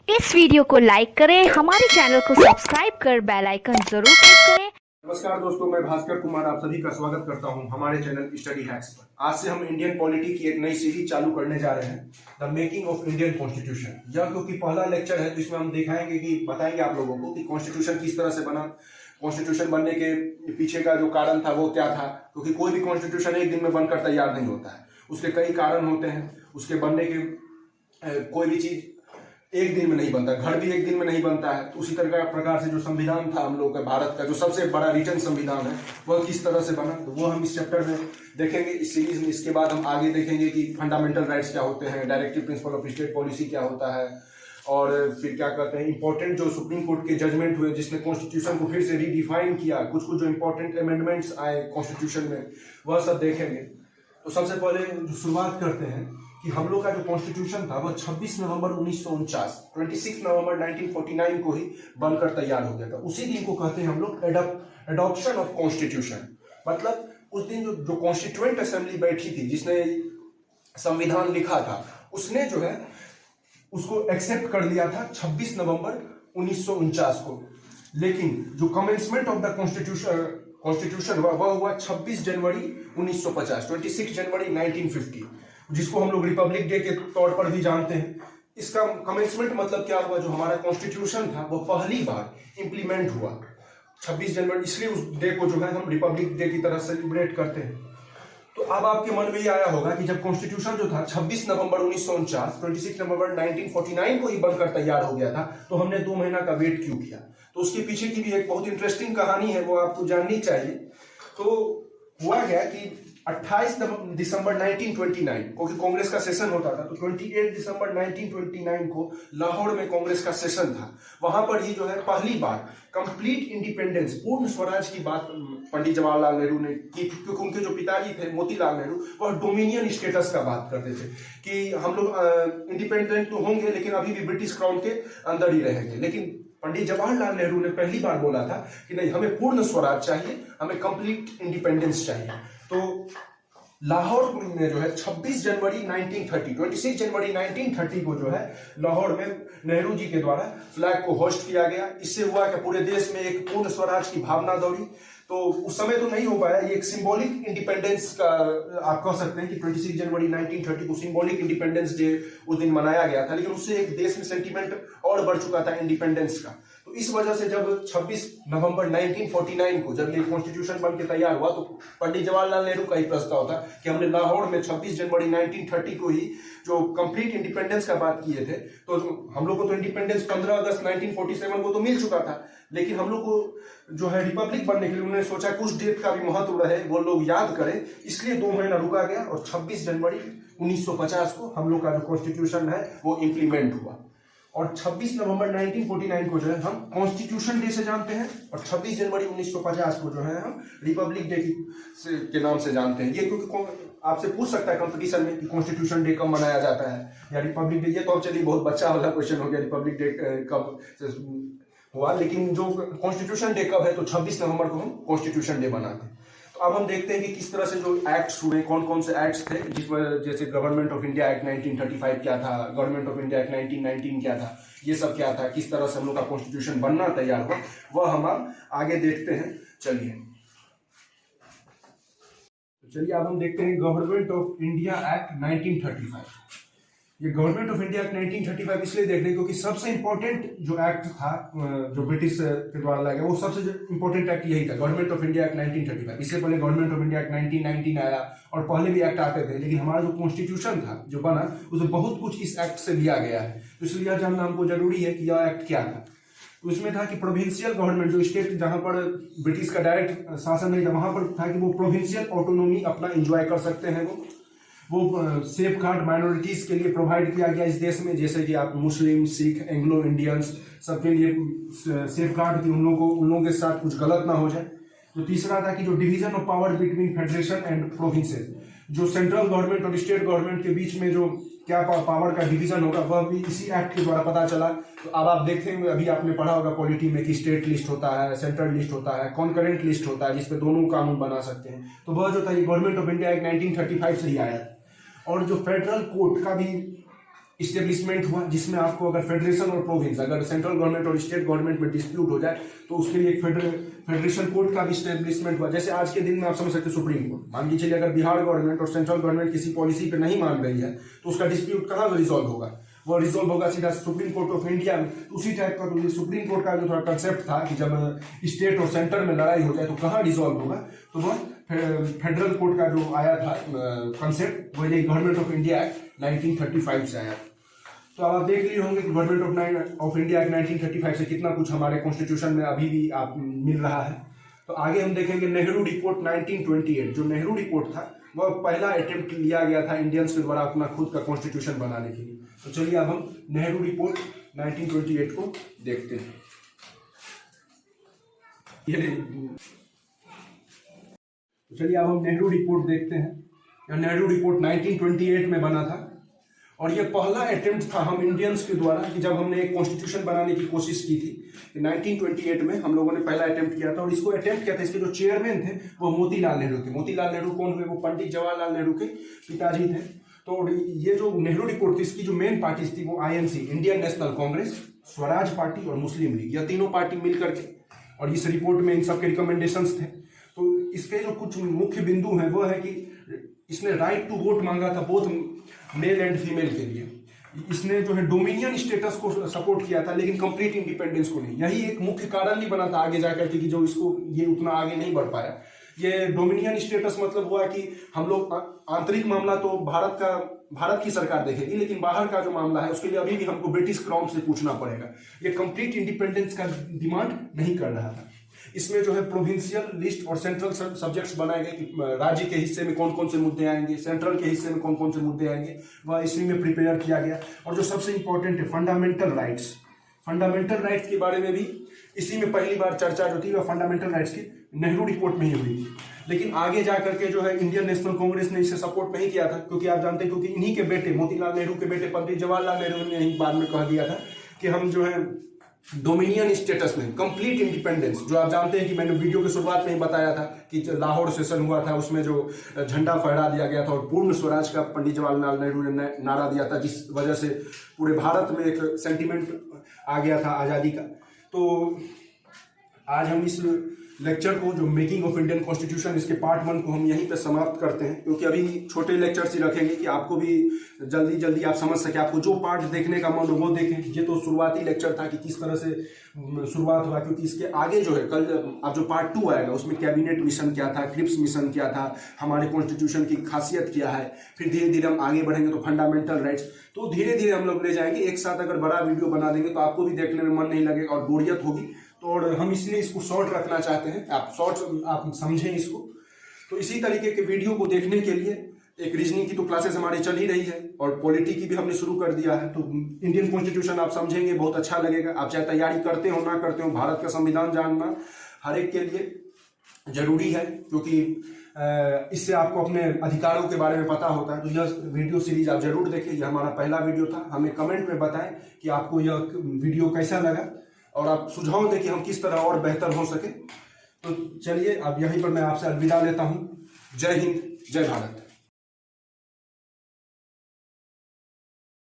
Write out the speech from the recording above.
इस वीडियो को लाइक करें, हमारे चैनल को सब्सक्राइब कर बेल आइकन जरूर प्रेस करें। नमस्कार दोस्तों, मैं भास्कर कुमार आप सभी का स्वागत करता हूं हमारे चैनल स्टडी हैक्स पर। आज से हम इंडियन पॉलिटी की एक नई सीरीज चालू करने जा रहे हैं, the making of Indian constitution. यह क्योंकि पहला लेक्चर है तो इसमें हम दिखाएंगे कि बताएंगे आप लोगों को कि कॉन्स्टिट्यूशन किस तरह से बना, कॉन्स्टिट्यूशन बनने के पीछे का जो कारण था वो क्या था। क्योंकि कोई भी कॉन्स्टिट्यूशन एक दिन में बनकर तैयार नहीं होता है, उसके कई कारण होते हैं। उसके बनने के कोई भी चीज एक दिन में नहीं बनता, घर भी एक दिन में नहीं बनता है। तो उसी तरह का प्रकार से जो संविधान था हम लोग का, भारत का जो सबसे बड़ा रिटन संविधान है, वह किस तरह से बना, तो वो हम इस चैप्टर में देखेंगे, इस सीरीज में। इसके बाद हम आगे देखेंगे कि फंडामेंटल राइट्स क्या होते हैं, directive principle of state policy क्या होता है, और फिर क्या कहते हैं इंपॉर्टेंट जो सुप्रीम कोर्ट के जजमेंट हुए जिसने कॉन्स्टिट्यूशन को फिर से रीडिफाइन किया, कुछ कुछ जो इंपॉर्टेंट अमेंडमेंट्स आए कॉन्स्टिट्यूशन में, वह सब देखेंगे। तो सबसे पहले जो शुरुआत करते हैं कि हम लोग का जो कॉन्स्टिट्यूशन था वह 26 नवंबर 1949 26 नवंबर 1949 को ही बनकर तैयार हो गया था। उसी दिन को कहते हैं हम लोग एडॉप्शन ऑफ कॉन्स्टिट्यूशन। मतलब उस दिन जो कॉन्स्टिट्यूएंट असेंबली बैठी थी, जिसने संविधान लिखा था, उसने जो है उसको एक्सेप्ट कर लिया था 26 नवंबर 1949 को। लेकिन जो कमेंसमेंट ऑफ द कॉन्स्टिट्यूशन वह हुआ 26 जनवरी 1950, 26 जनवरी 1950, जिसको हम लोग रिपब्लिक डे के तौर पर भी जानते हैं। इसका कमेंसमेंट मतलब क्या हुआ, जो हमारा कॉन्स्टिट्यूशन था वो पहली बार इंप्लीमेंट हुआ 26 जनवरी, इसलिए उस डे को जो है हम रिपब्लिक डे की तरह सेलिब्रेट करते हैं। तो अब आपके मन में ये आया होगा कि जब कॉन्स्टिट्यूशन जो था 26 नवंबर 1949 26 नवंबर 1949 को ही बनकर तैयार हो गया था, तो हमने 2 महीना का वेट क्यों किया। तो उसके पीछे की भी एक बहुत इंटरेस्टिंग कहानी है, वो आपको जाननी चाहिए। तो हुआ गया कि 28 दिसंबर 1929 क्योंकि कांग्रेस का सेशन होता था, तो 28 दिसंबर 1929 को लाहौर में कांग्रेस का सेशन था। वहां पर ही जो है पहली बार कंप्लीट इंडिपेंडेंस, पूर्ण स्वराज की बात पंडित जवाहरलाल नेहरू ने की, क्योंकि उनके जो पिताजी थे मोतीलाल नेहरू, वह डोमिनियन स्टेटस का बात करते थे कि हम लोग इंडिपेंडेंट तो होंगे लेकिन अभी भी ब्रिटिश क्राउन के अंदर ही रहेंगे। लेकिन पंडित जवाहरलाल नेहरू ने पहली बार बोला था कि नहीं, हमें पूर्ण स्वराज चाहिए, हमें कंप्लीट इंडिपेंडेंस चाहिए। तो लाहौर में जो है 26 जनवरी 1930 26 जनवरी 1930 को जो है लाहौर में नेहरू जी के द्वारा फ्लैग को होस्ट किया गया। इससे हुआ कि पूरे देश में एक पूर्ण स्वराज की भावना दौड़ी। तो उस समय तो नहीं हो पाया, ये एक सिंबॉलिक इंडिपेंडेंस का आप कह सकते हैं कि 26 जनवरी 1930 को सिंबॉलिक इंडिपेंडेंस डे उस दिन मनाया गया था। लेकिन उससे एक देश में सेंटीमेंट और बढ़ चुका था इंडिपेंडेंस का। तो इस वजह से जब 26 नवंबर 1949 को जब ये कॉन्स्टिट्यूशन बन के तैयार हुआ, तो पंडित जवाहरलाल नेहरू का ही प्रस्ताव था कि हमने लाहौर में 26 जनवरी 1930 को ही जो कंप्लीट इंडिपेंडेंस का बात किए थे। तो हम लोग को तो इंडिपेंडेंस 15 अगस्त 1947 को तो मिल चुका था, लेकिन हम लोग को जो है रिपब्लिक बनने के लिए उन्होंने सोचा कुछ डेट का भी महत्व रहे, वो लोग याद करें, इसलिए 2 महीना रुका गया और 26 जनवरी 1950 को हम लोग का जो कॉन्स्टिट्यूशन है वो इंप्लीमेंट हुआ। और 26 नवंबर 1949 को जो है हम कॉन्स्टिट्यूशन डे से जानते हैं, और 26 जनवरी 1950 को जो है हम रिपब्लिक डे के नाम से जानते हैं। ये क्योंकि आपसे पूछ सकता है कंपटीशन में कि कॉन्स्टिट्यूशन डे कब मनाया जाता है या रिपब्लिक डे। ये तो अब चलिए बहुत बच्चा वाला क्वेश्चन हो गया, रिपब्लिक डे कब हुआ, लेकिन जो कॉन्स्टिट्यूशन डे कब है, तो 26 नवंबर को हम कॉन्स्टिट्यूशन डे मनाते हैं। तो अब हम देखते हैं कि किस तरह से जो एक्ट्स हुए, कौन कौन से एक्ट्स थे, जिसमें जैसे गवर्नमेंट ऑफ इंडिया एक्ट 1935 क्या था, गवर्नमेंट ऑफ इंडिया एक्ट 1919 क्या था, ये सब क्या था, किस तरह से हम लोग का कॉन्स्टिट्यूशन बनना तैयार हुआ, वह हम आगे देखते हैं। चलिए अब हम देखते हैं गवर्नमेंट ऑफ इंडिया एक्ट 1935। ये गवर्नमेंट ऑफ इंडिया एक्ट 1935 इसलिए देख रहे हैं क्योंकि सबसे इंपॉर्टेंट जो एक्ट था जो ब्रिटिश के द्वारा लाया गया, वो सबसे इंपॉर्टेंट एक्ट यही था, गवर्नमेंट ऑफ इंडिया एक्ट 1935। इससे पहले गवर्नमेंट ऑफ इंडिया एक्ट 1919 आया और पहले भी एक्ट आते थे, लेकिन हमारा जो कॉन्स्टिट्यूशन था जो बना, उसमें बहुत कुछ इस एक्ट से लिया गया है। तो इसलिए यह जानना हमको जरूरी है कि यह एक्ट क्या था। तो इसमें था कि प्रोविंशियल गवर्नमेंट, जो स्टेट जहां पर ब्रिटिश का डायरेक्ट शासन नहीं था, वहां पर था कि वो प्रोविंशियल ऑटोनॉमी अपना एंजॉय कर सकते हैं। वो सेफ गार्ड माइनॉरिटीज के लिए प्रोवाइड किया गया इस देश में, जैसे कि आप मुस्लिम, सिख, एंग्लो इंडियंस सबके लिए सेफ गार्ड की उन लोगों के साथ कुछ गलत ना हो जाए। तो तीसरा था कि जो division of power between federation and provinces, जो सेंट्रल गवर्नमेंट और स्टेट गवर्नमेंट के बीच में जो क्या पावर का डिवीजन होगा, वह भी इसी एक्ट के द्वारा पता चला। तो अब आप देखेंगे, अभी आपने पढ़ा होगा पॉलिटी में कि स्टेट लिस्ट होता है, सेंट्रल लिस्ट होता है, कॉन्करेंट लिस्ट होता है, जिसपे दोनों कानून बना सकते हैं। तो वह जो था ये गवर्नमेंट ऑफ इंडिया एक्ट 1935 से ही आया था। और जो फेडरल कोर्ट का भी इस्टेब्लिशमेंट हुआ, जिसमें आपको अगर फेडरेशन और प्रोविंस, अगर सेंट्रल गवर्नमेंट और स्टेट गवर्नमेंट में डिस्प्यूट हो जाए तो उसके लिए एक फेडरेशन कोर्ट का भी इस्टेब्लिशमेंट हुआ। जैसे आज के दिन में आप समझ सकते सुप्रीम कोर्ट, मान के चलिए अगर बिहार गवर्नमेंट और सेंट्रल गवर्नमेंट किसी पॉलिसी पे नहीं मान रही है तो उसका डिस्प्यूट कहाँ रिजॉल्व होगा, वो रिजॉल्व होगा सीधा सुप्रीम कोर्ट ऑफ इंडिया में। उसी टाइप का तो सुप्रीम कोर्ट का जो थोड़ा कंसेप्ट था कि जब स्टेट और सेंटर में लड़ाई हो जाए तो कहाँ रिजॉल्व होगा, तो वह फेडरल कोर्ट का जो आया था कंसेप्ट, वो ये गवर्नमेंट ऑफ इंडिया एक्ट 1935 से आया। तो अब आप देख लिए होंगे कि गवर्नमेंट ऑफ इंडिया एक्ट 1935 से कितना कुछ हमारे कॉन्स्टिट्यूशन में अभी भी आप मिल रहा है। तो आगे हम देखेंगे नेहरू रिपोर्ट 1928। जो नेहरू रिपोर्ट था वह पहला अटेम्प्ट लिया गया था इंडियंस के द्वारा अपना खुद का कॉन्स्टिट्यूशन बनाने के लिए। तो चलिए अब हम नेहरू रिपोर्ट 1928 को देखते हैं। तो चलिए अब हम नेहरू रिपोर्ट देखते हैं। नेहरू रिपोर्ट 1928 में बना था और ये पहला अटेम्प्ट था हम इंडियंस के द्वारा कि जब हमने एक कॉन्स्टिट्यूशन बनाने की कोशिश की थी। 1928 में हम लोगों ने पहला अटेम्प्ट किया था और इसको अटेम्प्ट किया था, इसके जो चेयरमैन थे वो मोतीलाल नेहरू थे। मोतीलाल नेहरू कौन हुए, वो पंडित जवाहरलाल नेहरू के पिताजी थे। तो ये जो नेहरू रिपोर्ट थी इसकी जो मेन पार्टीज थी वो INC, Indian national Congress, Swaraj party और मुस्लिम लीग, यह तीनों पार्टी मिलकर के, और इस रिपोर्ट में इन सबके रिकमेंडेशंस थे। तो इसके जो कुछ मुख्य बिंदु हैं वो है कि इसने राइट टू वोट मांगा था बोथ मेल एंड फीमेल के लिए। इसने जो है डोमिनियन स्टेटस को सपोर्ट किया था लेकिन कंप्लीट इंडिपेंडेंस को नहीं। यही एक मुख्य कारण नहीं बना था आगे जाकर के कि जो इसको ये उतना आगे नहीं बढ़ पाया। ये डोमिनियन स्टेटस मतलब हुआ कि हम लोग आंतरिक मामला तो भारत की सरकार देखेगी, लेकिन बाहर का जो मामला है उसके लिए अभी भी हमको ब्रिटिश क्राउन से पूछना पड़ेगा। ये कंप्लीट इंडिपेंडेंस का डिमांड नहीं कर रहा था। इसमें जो है प्रोविंशियल लिस्ट और सेंट्रल सब्जेक्ट्स बनाए गए कि राज्य के हिस्से में कौन कौन से मुद्दे आएंगे, सेंट्रल के हिस्से में कौन कौन से मुद्दे आएंगे, वह इसी में प्रिपेयर किया गया। और जो सबसे इंपॉर्टेंट है फंडामेंटल राइट्स, फंडामेंटल राइट्स के बारे में भी इसी में पहली बार चर्चा जो थी वह फंडामेंटल राइट्स की नेहरू रिपोर्ट में ही हुई थी। लेकिन आगे जाकर के जो है इंडियन नेशनल कांग्रेस ने इसे सपोर्ट नहीं किया था, क्योंकि आप जानते हैं क्योंकि इन्हीं के बेटे मोतीलाल नेहरू के बेटे पंडित जवाहरलाल नेहरू ने ही बाद में कह दिया था कि हम जो है डोमिनियन स्टेटस में कंप्लीट इंडिपेंडेंस, जो आप जानते हैं कि मैंने वीडियो की शुरुआत में ही बताया था कि लाहौर सेशन हुआ था, उसमें जो झंडा फहरा दिया गया था और पूर्ण स्वराज का पंडित जवाहरलाल नेहरू ने नारा दिया था, जिस वजह से पूरे भारत में एक सेंटिमेंट आ गया था आज़ादी का। तो आज हम इस लेक्चर को, जो मेकिंग ऑफ इंडियन कॉन्स्टिट्यूशन, इसके पार्ट 1 को हम यहीं पर समाप्त करते हैं, क्योंकि अभी छोटे लेक्चर्स ही रखेंगे कि आपको भी जल्दी जल्दी आप समझ सके। आपको जो पार्ट देखने का मन हो वो देखें। ये तो शुरुआती लेक्चर था कि किस तरह से शुरुआत हुआ, क्योंकि इसके आगे जो है कल अब जो पार्ट 2 आएगा उसमें कैबिनेट मिशन क्या था, क्रिप्स मिशन क्या था, हमारे कॉन्स्टिट्यूशन की खासियत क्या है, फिर धीरे धीरे हम आगे बढ़ेंगे तो फंडामेंटल राइट्स, तो धीरे धीरे हम लोग ले जाएंगे। एक साथ अगर बड़ा वीडियो बना देंगे तो आपको भी देखने में मन नहीं लगेगा और बोरियत होगी। तो और हम इसलिए इसको शॉर्ट रखना चाहते हैं, आप समझें इसको। तो इसी तरीके के वीडियो को देखने के लिए एक रीजनिंग की तो क्लासेस हमारी चल ही रही है और पॉलिटी की भी हमने शुरू कर दिया है। तो इंडियन कॉन्स्टिट्यूशन आप समझेंगे, बहुत अच्छा लगेगा। आप चाहे तैयारी करते हो ना करते हो, भारत का संविधान जानना हर एक के लिए जरूरी है, क्योंकि इससे आपको अपने अधिकारों के बारे में पता होता है। तो यह वीडियो सीरीज आप जरूर देखें। यह हमारा पहला वीडियो था। हमें कमेंट में बताएं कि आपको यह वीडियो कैसा लगा और आप सुझाव दें कि हम किस तरह और बेहतर हो सके। तो चलिए अब यहीं पर मैं आपसे अलविदा लेता हूं। जय हिंद, जय भारत।